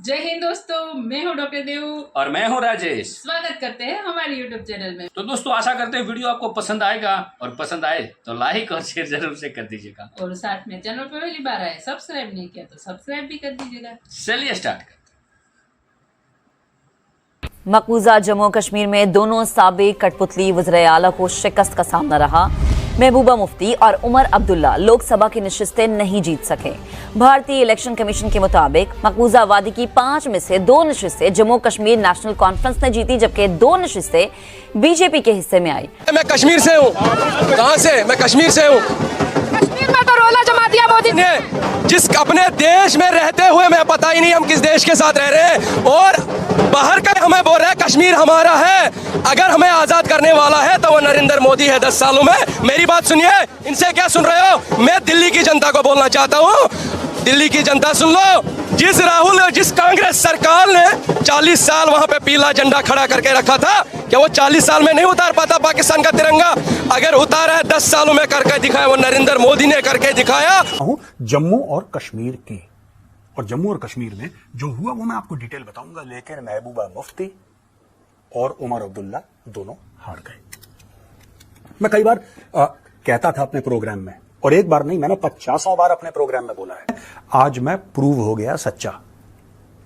जय हिंद दोस्तों, मैं हूं डॉक्टर देव और मैं हूं राजेश। स्वागत करते हैं हमारे यूट्यूब चैनल में। तो दोस्तों आशा करते हैं वीडियो आपको पसंद आएगा और पसंद आए तो लाइक और शेयर जरूर से कर दीजिएगा और साथ में चैनल पर पहली बार आए सब्सक्राइब नहीं किया तो सब्सक्राइब भी कर दीजिएगा। चलिए स्टार्ट करते हैं। मकबूजा जम्मू कश्मीर में दोनों साबिक कठपुतली वज़ीर आला को शिकस्त का सामना रहा। महबूबा मुफ्ती और उमर अब्दुल्ला लोकसभा की नशिस्तें नहीं जीत सके। भारतीय इलेक्शन कमीशन के मुताबिक मकबूजा वादी की 5 में से 2 नशिस्तें जम्मू कश्मीर नेशनल कॉन्फ्रेंस ने जीती, जबकि 2 नशिस्तें बीजेपी के हिस्से में आई। मैं कश्मीर से हूँ। कहाँ से? मैं कश्मीर से हूँ। कश्मीर में तो रोला जमा दिया मोदी ने जिस अपने देश में रहते हुए मैं पता ही नहीं हम किस देश के साथ रह रहे हैं और बाहर का हमें बोल रहा है कश्मीर हमारा है। अगर हमें आजाद करने वाला है तो वो नरेंद्र मोदी है 10 सालों में। मेरी बात सुनिए, इनसे क्या सुन रहे हो? मैं दिल्ली की जनता को बोलना चाहता हूँ, दिल्ली की जनता सुन लो। जिस कांग्रेस सरकार ने 40 साल वहां पे पीला झंडा खड़ा करके रखा था, क्या वो 40 साल में नहीं उतार पाता पाकिस्तान का तिरंगा? अगर उतारा है 10 सालों में करके दिखाया, वो नरेंद्र मोदी ने करके दिखाया। जम्मू और कश्मीर की, और जम्मू और कश्मीर में जो हुआ वो मैं आपको डिटेल बताऊंगा, लेकिन महबूबा मुफ्ती और उमर अब्दुल्ला दोनों हार गए। मैं कई बार कहता था अपने प्रोग्राम में, और एक बार नहीं, मैंने 50 बार अपने प्रोग्राम में बोला है। आज मैं प्रूव हो गया सच्चा।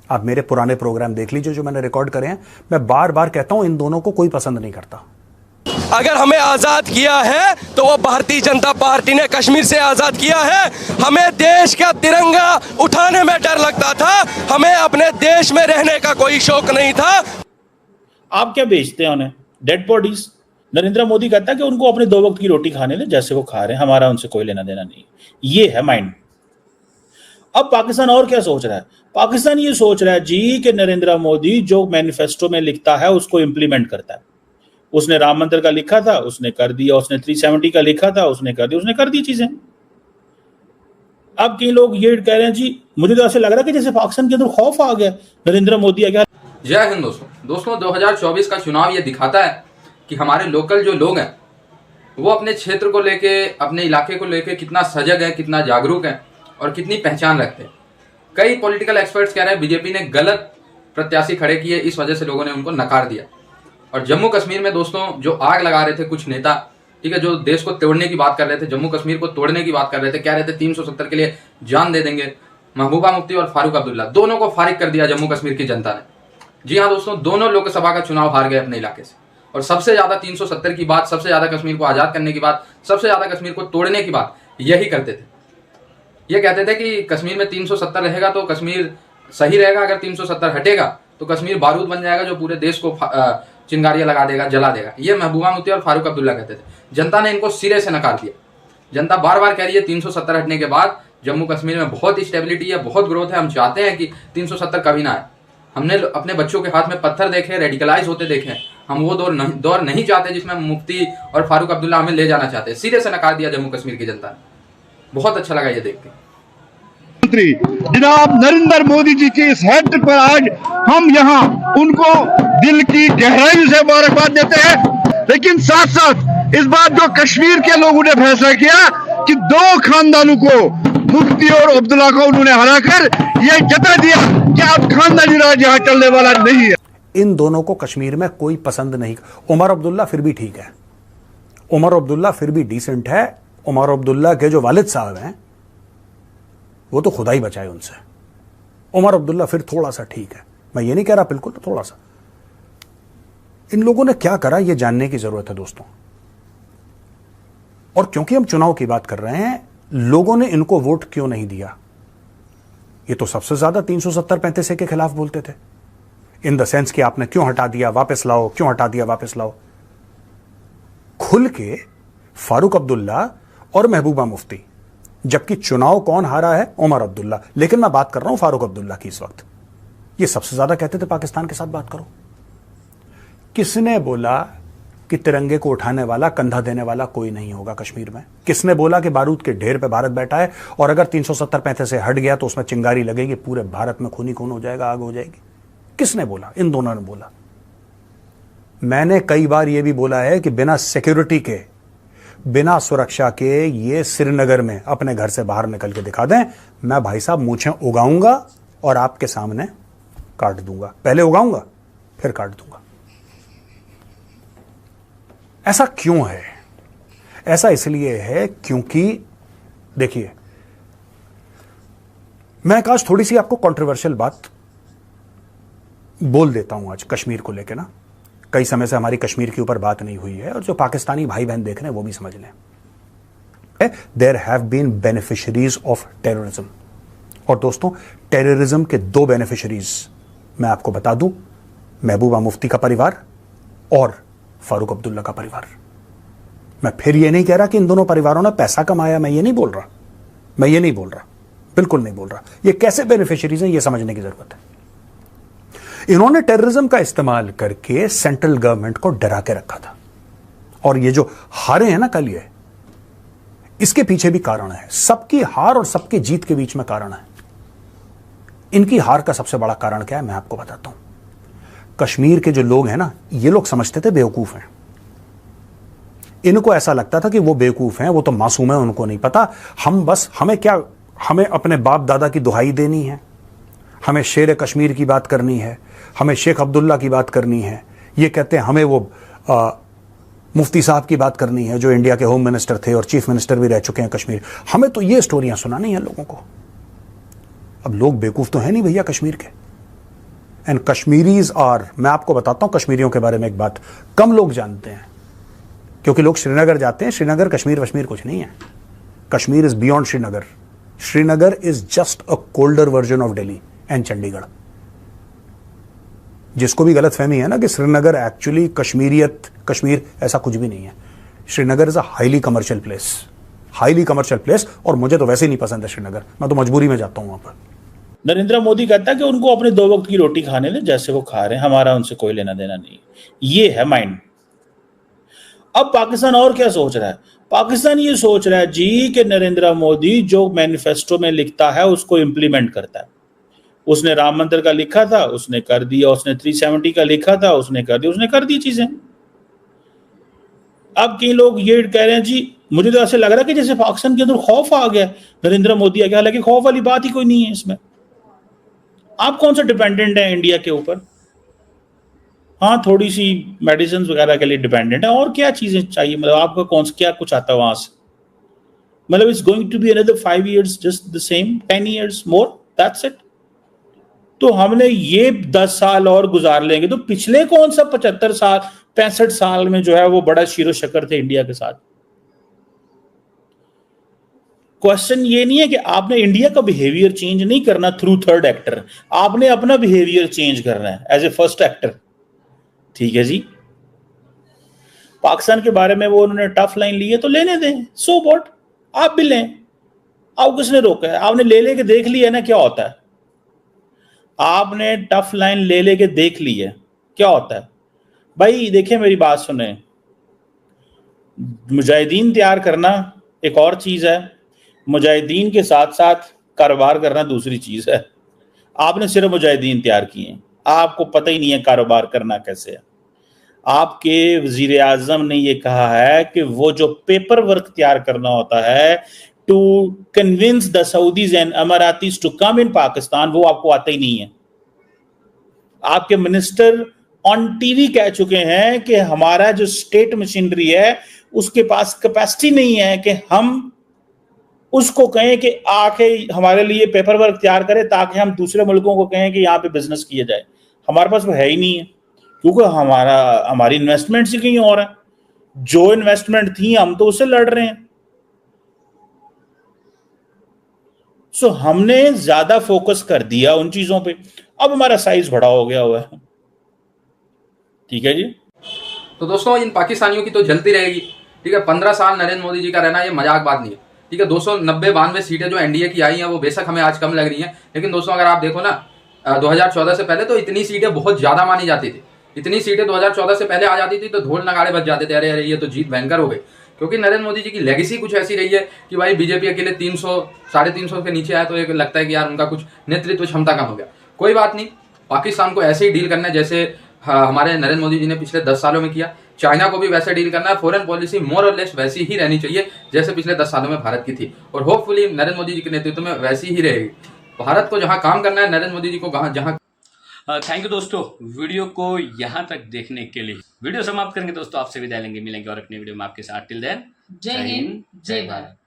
आप मेरे पुराने प्रोग्राम देख लीजिए जो मैंने रिकॉर्ड करे हैं। मैं बार बार कहता हूं इन दोनों को कोई पसंद नहीं करता। अगर हमें आजाद किया है तो वो भारतीय जनता पार्टी ने कश्मीर से आजाद किया है। हमें देश का तिरंगा उठाने में डर लगता था, हमें अपने देश में रहने का कोई शौक नहीं था। आप क्या बेचते हैं उन्हें? Dead bodies. नरेंद्र मोदी कहता है कि उनको अपने 2 वक्त की रोटी खाने दे, जैसे वो खा रहे हैं, हमारा उनसे कोई लेना देना नहीं। ये है माइंड। अब पाकिस्तान और क्या सोच रहा है? पाकिस्तान ये सोच रहा है जी कि नरेंद्र मोदी जो मैनिफेस्टो में लिखता है उसको इंप्लीमेंट करता है। उसने राम मंदिर का लिखा था, उसने कर दिया। उसने 370 का लिखा था, उसने कर दिया। उसने कर दी चीजें। अब कई लोग ये कह रहे हैं जी, मुझे तो ऐसे लग रहा है कि जैसे पाकिस्तान के अंदर खौफ आ गया, नरेंद्र मोदी आ गया। जय हिंद दोस्तों 2024 का चुनाव ये दिखाता है कि हमारे लोकल जो लोग हैं वो अपने क्षेत्र को लेके, अपने इलाके को लेके कितना सजग है, कितना जागरूक है और कितनी पहचान रखते हैं। कई पॉलिटिकल एक्सपर्ट्स कह रहे हैं बीजेपी ने गलत प्रत्याशी खड़े किए, इस वजह से लोगों ने उनको नकार दिया। और जम्मू कश्मीर में दोस्तों जो आग लगा रहे थे कुछ नेता, ठीक है, जो देश को तोड़ने की बात कर रहे थे, जम्मू कश्मीर को तोड़ने की बात कर रहे थे, कह रहे थे 370 के लिए जान दे देंगे। महबूबा मुफ्ती और फारूक अब्दुल्ला दोनों को फारिग कर दिया जम्मू कश्मीर की जनता ने। जी हाँ दोस्तों, दोनों लोकसभा का चुनाव हार गए अपने इलाके से। और सबसे ज्यादा 370 की बात, सबसे ज्यादा कश्मीर को आजाद करने की बात, सबसे ज्यादा कश्मीर को तोड़ने की बात यही करते थे। ये कहते थे कि कश्मीर में 370 रहेगा तो कश्मीर सही रहेगा, अगर 370 हटेगा तो कश्मीर बारूद बन जाएगा जो पूरे देश को चिंगारियां लगा देगा, जला देगा। ये महबूबा मुफ्ती और फारूक अब्दुल्ला कहते थे। जनता ने इनको सिरे से नकार दिया। जनता बार बार कह रही है 370 हटने के बाद जम्मू कश्मीर में बहुत स्टेबिलिटी है, बहुत ग्रोथ है, हम चाहते हैं कि 370 कभी ना आए। हमने अपने बच्चों के हाथ में पत्थर देखे, रेडिकलाइज होते देखे, हम वो दौर नहीं चाहते जिसमें मुफ्ती और फारूक अब्दुल्ला हमें ले जाना चाहते। सिरे से नकार दिया जम्मू कश्मीर की जनता ने। बहुत अच्छा लगा ये देख के। जनाब नरेंद्र मोदी जी के इस हेड पर आज हम यहाँ उनको दिल की गहराई से मुबारकबाद देते हैं, लेकिन साथ साथ इस बात जो कश्मीर के लोगों ने फैसला किया कि 2 खानदानों को, मुफ्ती और अब्दुल्ला को उन्होंने हराकर यह जता दिया कि अब खानदानी राज यहाँ चलने वाला नहीं है। इन दोनों को कश्मीर में कोई पसंद नहीं। उमर अब्दुल्ला फिर भी ठीक है, उमर अब्दुल्ला फिर भी डिसेंट है। उमर अब्दुल्ला के जो वालिद साहब हैं वो तो खुदा ही बचाए उनसे। उमर अब्दुल्ला फिर थोड़ा सा ठीक है, मैं ये नहीं कह रहा बिल्कुल, थोड़ा सा। इन लोगों ने क्या करा ये जानने की जरूरत है दोस्तों। और क्योंकि हम चुनाव की बात कर रहे हैं, लोगों ने इनको वोट क्यों नहीं दिया? ये तो सबसे ज्यादा 370-35 के खिलाफ बोलते थे, इन द सेंस कि आपने क्यों हटा दिया, वापस लाओ, क्यों हटा दिया, वापस लाओ। खुल के फारूक अब्दुल्ला और महबूबा मुफ्ती, जबकि चुनाव कौन हारा है? उमर अब्दुल्ला। लेकिन मैं बात कर रहा हूं फारूक अब्दुल्ला की इस वक्त। ये सबसे ज्यादा कहते थे पाकिस्तान के साथ बात करो। किसने बोला कि तिरंगे को उठाने वाला, कंधा देने वाला कोई नहीं होगा कश्मीर में? किसने बोला कि बारूद के ढेर पे भारत बैठा है और अगर 370-35 से हट गया तो उसमें चिंगारी लगेगी, पूरे भारत में खूनी खून हो जाएगा, आग हो जाएगी? किसने बोला? इन दोनों ने बोला। मैंने कई बार यह भी बोला है कि बिना सिक्योरिटी के, बिना सुरक्षा के ये श्रीनगर में अपने घर से बाहर निकल के दिखा दें, मैं भाई साहब मूंछें उगाऊंगा और आपके सामने काट दूंगा, पहले उगाऊंगा फिर काट दूंगा। ऐसा क्यों है? ऐसा इसलिए है क्योंकि देखिए, मैं आज थोड़ी सी आपको कंट्रोवर्शियल बात बोल देता हूं आज कश्मीर को लेकर ना। कई समय से हमारी कश्मीर के ऊपर बात नहीं हुई है और जो पाकिस्तानी भाई बहन देख रहे हैं वो भी समझ लें। There have been beneficiaries of terrorism. और दोस्तों, टेररिज्म के दो बेनिफिशरीज मैं आपको बता दूं, महबूबा मुफ्ती का परिवार और फारूक अब्दुल्ला का परिवार। मैं फिर ये नहीं कह रहा कि इन दोनों परिवारों ने पैसा कमाया, मैं ये नहीं बोल रहा, बिल्कुल नहीं बोल रहा। ये कैसे बेनिफिशरीज हैं ये समझने की जरूरत है। इन्होंने टेररिज्म का इस्तेमाल करके सेंट्रल गवर्नमेंट को डरा के रखा था, और ये जो हारे हैं ना कल, ये इसके पीछे भी कारण है। सबकी हार और सबकी जीत के बीच में कारण है। इनकी हार का सबसे बड़ा कारण क्या है मैं आपको बताता हूं। कश्मीर के जो लोग हैं ना, ये लोग समझते थे बेवकूफ हैं। इनको ऐसा लगता था कि वो बेवकूफ हैं, वो तो मासूम है, उनको नहीं पता। हमें अपने बाप दादा की दुहाई देनी है, हमें शेर कश्मीर की बात करनी है, हमें शेख अब्दुल्ला की बात करनी है। ये कहते हैं हमें वो मुफ्ती साहब की बात करनी है जो इंडिया के होम मिनिस्टर थे और चीफ मिनिस्टर भी रह चुके हैं कश्मीर। हमें तो ये स्टोरियां सुनानी है लोगों को। अब लोग बेवकूफ तो है नहीं भैया कश्मीर के। एंड कश्मीरीज मैं आपको बताता हूं कश्मीरियों के बारे में एक बात कम लोग जानते हैं, क्योंकि लोग श्रीनगर जाते हैं। श्रीनगर कश्मीर कुछ नहीं है। Kashmir is beyond Srinagar. Srinagar is just a colder version of Delhi and Chandigarh. जिसको भी गलत फहमी है ना कि श्रीनगर एक्चुअली कश्मीर, ऐसा कुछ भी नहीं है। Srinagar is a highly commercial place, और मुझे तो वैसे ही नहीं पसंद है श्रीनगर। मैं तो मजबूरी में जाता हूं वहां पर। नरेंद्र मोदी कहता है कि उनको अपने 2 वक्त की रोटी खाने दे जैसे वो खा रहे हैं, हमारा उनसे कोई लेना देना नहीं। ये है माइंड। अब पाकिस्तान और क्या सोच रहा है? पाकिस्तान ये सोच रहा है जी कि नरेंद्र मोदी जो मैनिफेस्टो में लिखता है उसको इंप्लीमेंट करता है। उसने राम मंदिर का लिखा था, उसने कर दिया। उसने 370 का लिखा था, उसने कर दिया। उसने कर दी चीजें। अब कई लोग ये कह रहे हैं जी, मुझे तो ऐसे लग रहा है कि जैसे पाकिस्तान के अंदर खौफ आ गया, नरेंद्र मोदी आ गया। हालांकि खौफ वाली बात ही कोई नहीं है इसमें। आप कौन सा डिपेंडेंट है इंडिया के ऊपर? हाँ, थोड़ी सी मेडिसिन वगैरह के लिए डिपेंडेंट है, और क्या चीजें चाहिए? मतलब आपका क्या कुछ आता है वहां से? मतलब it's going to be another 5 years just the same, 10 years more, that's it. तो हमने ये 10 साल और गुजार लेंगे तो पिछले कौन सा 65 साल 65 साल में जो है वो बड़ा शीरो शक्कर थे इंडिया के साथ। क्वेश्चन ये नहीं है कि आपने इंडिया का बिहेवियर चेंज नहीं करना थ्रू थर्ड एक्टर, आपने अपना बिहेवियर चेंज करना है एज ए फर्स्ट एक्टर। ठीक है जी, पाकिस्तान के बारे में वो उन्होंने टफ लाइन ली है तो लेने दें, सो व्हाट, आप भी लें। आप किसने रोका है? आपने ले के देख लिया ना क्या होता है। आपने टफ लाइन ले के देख ली है क्या होता है। भाई देखिए, मेरी बात सुने, मुजाहिदीन तैयार करना एक और चीज है, मुजाहिदीन के साथ साथ कारोबार करना दूसरी चीज है। आपने सिर्फ मुजाहिदीन तैयार किए, आपको पता ही नहीं है कारोबार करना कैसे है। आपके वजीर आजम ने यह कहा है कि वो जो पेपर वर्क तैयार करना होता है to convince the Saudis and Emiratis to come in Pakistan, वो आपको आता ही नहीं है। आपके मिनिस्टर ऑन टीवी कह चुके हैं कि हमारा जो स्टेट मशीनरी है उसके पास कैपेसिटी नहीं है कि हम उसको कहें कि आके हमारे लिए पेपर वर्क तैयार करें ताकि हम दूसरे मुल्कों को कहें कि यहाँ पे बिजनेस किया जाए। हमारे पास वो है ही नहीं है, क्योंकि हमारी इन्वेस्टमेंट ही कहीं और है। जो इन्वेस्टमेंट थी हम तो उससे लड़ रहे हैं। सो हमने ज्यादा फोकस कर दिया उन चीजों पे, अब हमारा साइज बड़ा हो गया हुआ है। ठीक है जी। तो दोस्तों, इन पाकिस्तानियों की तो जलती रहेगी। ठीक है, 15 साल नरेंद्र मोदी जी का रहना ये मजाक बात नहीं है। ठीक है, 290-92 सीटें जो एनडीए की आई हैं वो बेशक हमें आज कम लग रही हैं, लेकिन दोस्तों अगर आप देखो ना 2014 से पहले तो इतनी सीटें बहुत ज्यादा मानी जाती थी। इतनी सीटें 2014 से पहले आ जाती थी तो ढोल नगाड़े बज जाते थे, अरे अरे ये तो जीत भयंकर हो गई। क्योंकि नरेंद्र मोदी जी की लेगेसी कुछ ऐसी रही है कि भाई बीजेपी अकेले 300-350 के नीचे आया तो एक लगता है कि यार उनका कुछ नेतृत्व क्षमता कम हो गया। कोई बात नहीं, पाकिस्तान को ऐसे ही डील करना है जैसे हमारे नरेंद्र मोदी जी ने पिछले 10 सालों में किया। चाइना को भी वैसे डील करना है। फॉरेन पॉलिसी मोर और लेस वैसी ही रहनी चाहिए जैसे पिछले 10 सालों में भारत की थी, और होपफुली नरेंद्र मोदी जी के नेतृत्व में वैसी ही रहेगी। भारत को जहां काम करना है, नरेंद्र मोदी जी को जहां थैंक यू दोस्तों वीडियो को यहाँ तक देखने के लिए। वीडियो समाप्त करेंगे दोस्तों, आपसे विदाई लेंगे, मिलेंगे और अपनी वीडियो में आपके साथ। टिल देन जय हिंद, जय भारत।